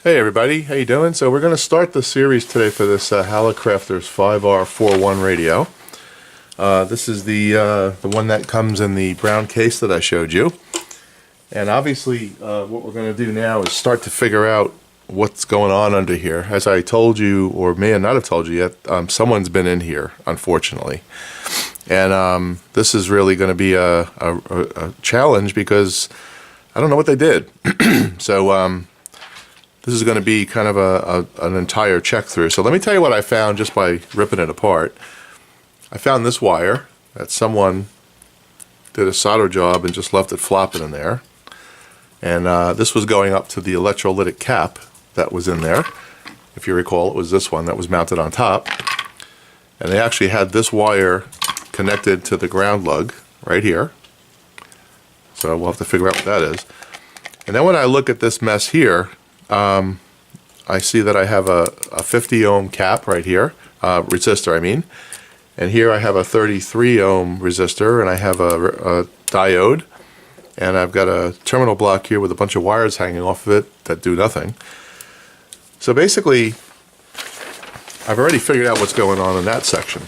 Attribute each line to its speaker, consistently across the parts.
Speaker 1: Hey everybody, how you doing? So we're going to start the series today for this Hallicrafters 5R41 radio. This is the one that comes in the brown case that I showed you. And obviously what we're going to do now is start to figure out what's going on under here. As I told you, or may not have told you yet, someone's been in here, unfortunately. And this is really going to be a challenge because I don't know what they did. So this is going to be kind of an entire check through. So let me tell you what I found just by ripping it apart. I found this wire that someone did a solder job and just left it flopping in there. And this was going up to the electrolytic cap that was in there. If you recall, it was this one that was mounted on top. And they actually had this wire connected to the ground lug right here. So we'll have to figure out what that is. And then when I look at this mess here, I see that I have a 50 ohm cap right here, resistor I mean, and here I have a 33 ohm resistor, and I have a diode, and I've got a terminal block here with a bunch of wires hanging off of it that do nothing. So basically I've already figured out what's going on in that section.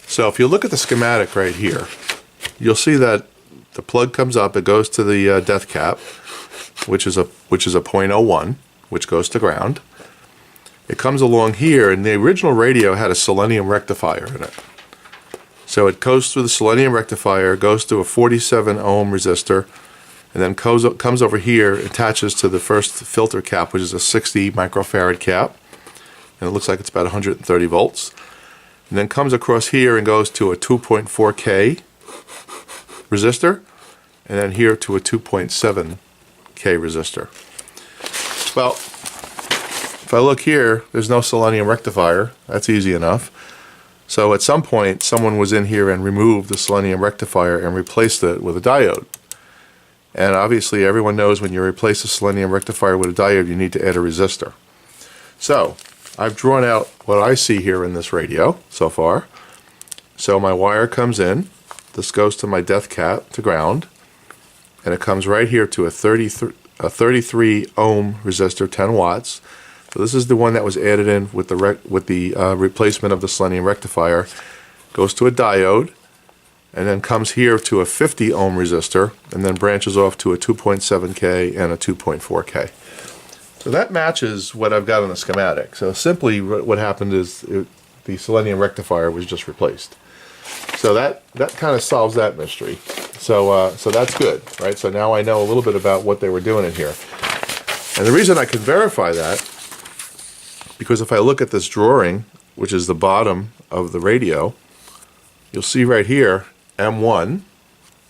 Speaker 1: So if you look at the schematic right here, you'll see that the plug comes up, it goes to the death cap, which is a .01, which goes to ground. It comes along here, and the original radio had a selenium rectifier in it. So it goes through the selenium rectifier, goes to a 47 ohm resistor, and then comes over here, attaches to the first filter cap, which is a 60 microfarad cap, and it looks like it's about 130 volts. And then comes across here and goes to a 2.4K resistor, and then here to a 2.7K resistor. Well, if I look here, there's no selenium rectifier. That's easy enough. So at some point, someone was in here and removed the selenium rectifier and replaced it with a diode. And obviously, everyone knows when you replace a selenium rectifier with a diode, you need to add a resistor. So I've drawn out what I see here in this radio so far. So my wire comes in. This goes to my death cap to ground. And it comes right here to a 33 ohm resistor, 10 watts. So this is the one that was added in with the replacement of the selenium rectifier. Goes to a diode, and then comes here to a 50 ohm resistor, and then branches off to a 2.7K and a 2.4K. So that matches what I've got on the schematic. So simply what happened is the selenium rectifier was just replaced. So that kind of solves that mystery. So that's good, right? So now I know a little bit about what they were doing in here. And the reason I can verify that, because if I look at this drawing, which is the bottom of the radio, you'll see right here, M1.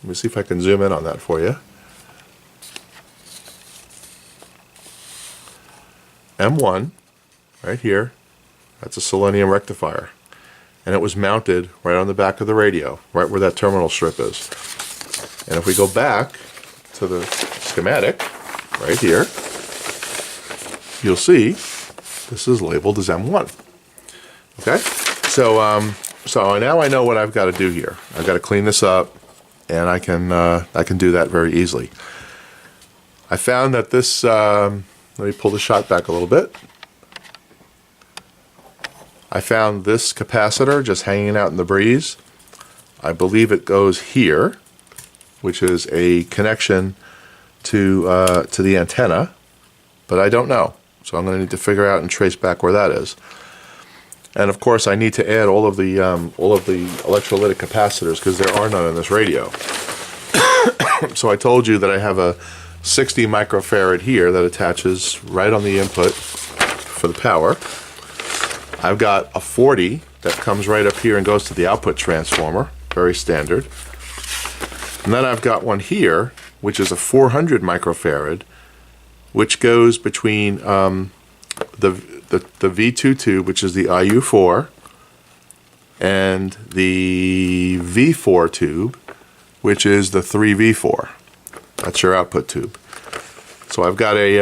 Speaker 1: Let me see if I can zoom in on that for you. M1, right here, that's a selenium rectifier. And it was mounted right on the back of the radio, right where that terminal strip is. And if we go back to the schematic, right here, you'll see this is labeled as M1. Okay? So now I know what I've got to do here. I've got to clean this up, and I can do that very easily. I found that this, let me pull the shot back a little bit. I found this capacitor just hanging out in the breeze. I believe it goes here, which is a connection to the antenna, but I don't know. So I'm going to need to figure out and trace back where that is. And of course, I need to add all of the electrolytic capacitors because there are none in this radio. So I told you that I have a 60 microfarad here that attaches right on the input for the power. I've got a 40 that comes right up here and goes to the output transformer, very standard. And then I've got one here, which is a 400 microfarad, which goes between the V2 tube, which is the IU4, and the V4 tube, which is the 3V4. That's your output tube. So I've got a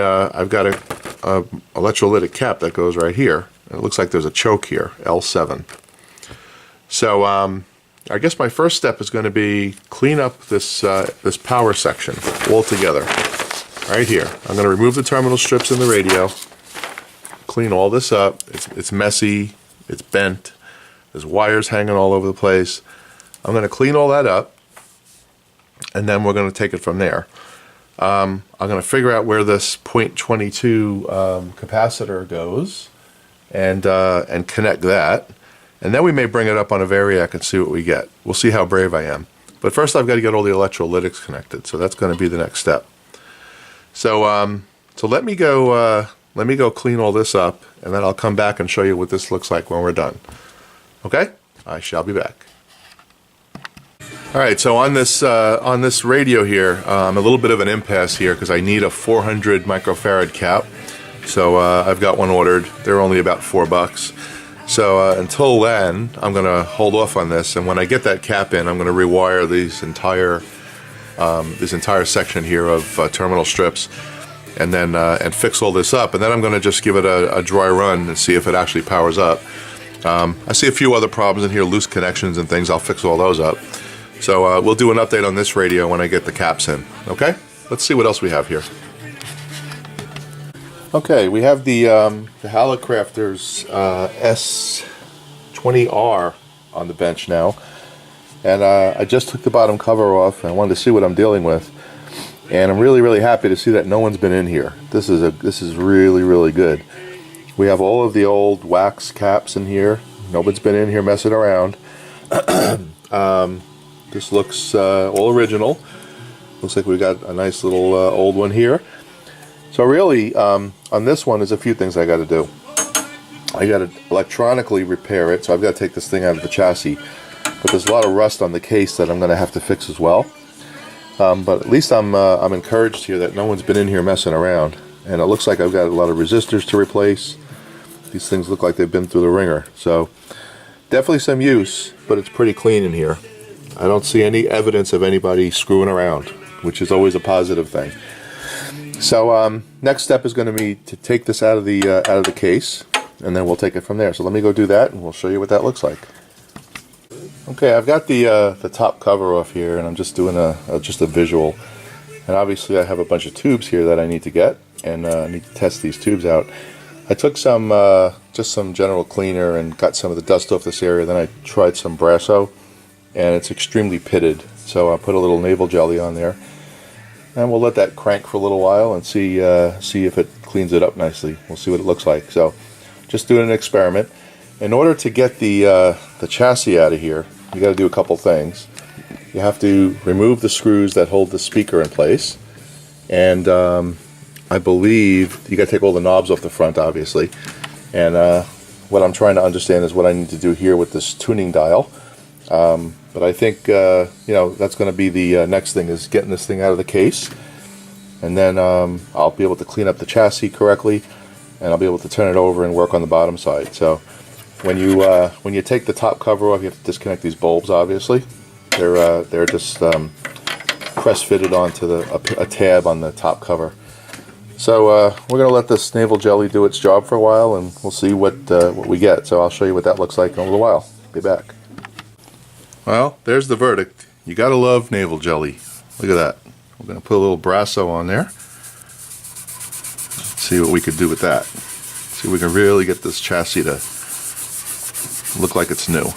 Speaker 1: electrolytic cap that goes right here. It looks like there's a choke here, L7. So I guess my first step is going to be clean up this power section altogether. right here. I'm going to remove the terminal strips in the radio, clean all this up. It's messy, it's bent, there's wires hanging all over the place. I'm going to clean all that up, and then we're going to take it from there. I'm going to figure out where this 0.22 capacitor goes and connect that. And then we may bring it up on a Variac and see what we get. We'll see how brave I am. But first I've got to get all the electrolytics connected, so that's going to be the next step. So let me go clean all this up, and then I'll come back and show you what this looks like when we're done. Okay? I shall be back. All right, so on this radio here, I'm a little bit of an impasse here because I need a 400 microfarad cap. So I've got one ordered. They're only about $4. So until then, I'm going to hold off on this, and when I get that cap in, I'm going to rewire this entire section here of terminal strips, and then and fix all this up, and then I'm going to just give it a dry run and see if it actually powers up. I see a few other problems in here, loose connections and things. I'll fix all those up. So we'll do an update on this radio when I get the caps in. Okay? Let's see what else we have here. Okay, we have the Hallicrafters S20R on the bench now, and I just took the bottom cover off, and I wanted to see what I'm dealing with, and I'm really happy to see that no one's been in here. This is really good. We have all of the old wax caps in here. Nobody's been in here messing around. This looks all original. Looks like we got a nice little old one here. So really, on this one, there's a few things I got to do. I got to electronically repair it, so I've got to take this thing out of the chassis. But there's a lot of rust on the case that I'm going to have to fix as well. But at least I'm encouraged here that no one's been in here messing around. And it looks like I've got a lot of resistors to replace. These things look like they've been through the ringer. So definitely some use, but it's pretty clean in here. I don't see any evidence of anybody screwing around, which is always a positive thing. So next step is going to be to take this out of the case, and then we'll take it from there. So let me go do that, and we'll show you what that looks like. Okay, I've got the top cover off here, and I'm just doing just a visual. And obviously, I have a bunch of tubes here that I need to get, and I need to test these tubes out. I took some just some general cleaner and got some of the dust off this area. Then I tried some Brasso, and it's extremely pitted. So I put a little navel jelly on there. And we'll let that crank for a little while and see if it cleans it up nicely. We'll see what it looks like. So, just doing an experiment. In order to get the chassis out of here, you got to do a couple things. You have to remove the screws that hold the speaker in place, and I believe you got to take all the knobs off the front, obviously. And what I'm trying to understand is what I need to do here with this tuning dial. But I think that's going to be the next thing, is getting this thing out of the case, and then I'll be able to clean up the chassis correctly, and I'll be able to turn it over and work on the bottom side. So when you take the top cover off, you have to disconnect these bulbs. Obviously, they're just press fitted onto a tab on the top cover. So we're going to let this navel jelly do its job for a while, and we'll see what we get. So I'll show you what that looks like in a little while. Be back. Well, there's the verdict. You gotta love navel jelly. Look at that. We're gonna put a little Brasso on there. See what we could do with that. See if we can really get this chassis to look like it's new.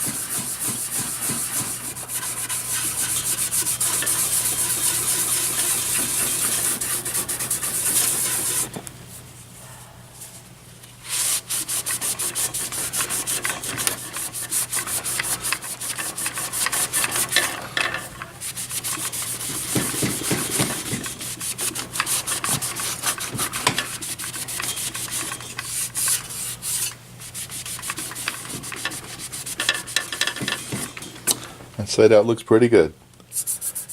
Speaker 1: I'd say that looks pretty good.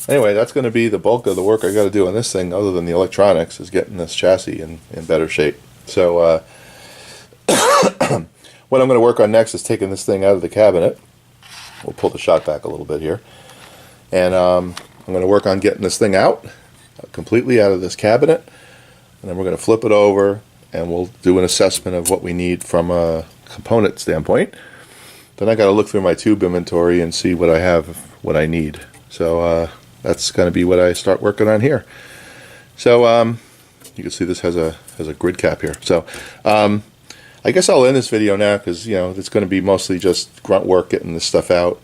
Speaker 1: Anyway, that's going to be the bulk of the work I got to do on this thing, other than the electronics, is getting this chassis in better shape. So what I'm going to work on next is taking this thing out of the cabinet. We'll pull the shot back a little bit here. And I'm going to work on getting this thing out, completely out of this cabinet. And then we're going to flip it over, and we'll do an assessment of what we need from a component standpoint. Then I got to look through my tube inventory and see what I have, what I need. So that's going to be what I start working on here. So You can see this has a grid cap here. So I guess I'll end this video now because, you know, it's going to be mostly just grunt work, getting this stuff out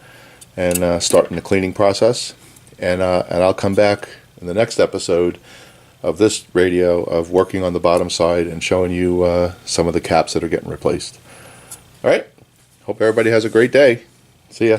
Speaker 1: and starting the cleaning process. And I'll come back in the next episode of this radio of working on the bottom side and showing you some of the caps that are getting replaced. All right. Hope everybody has a great day. See ya.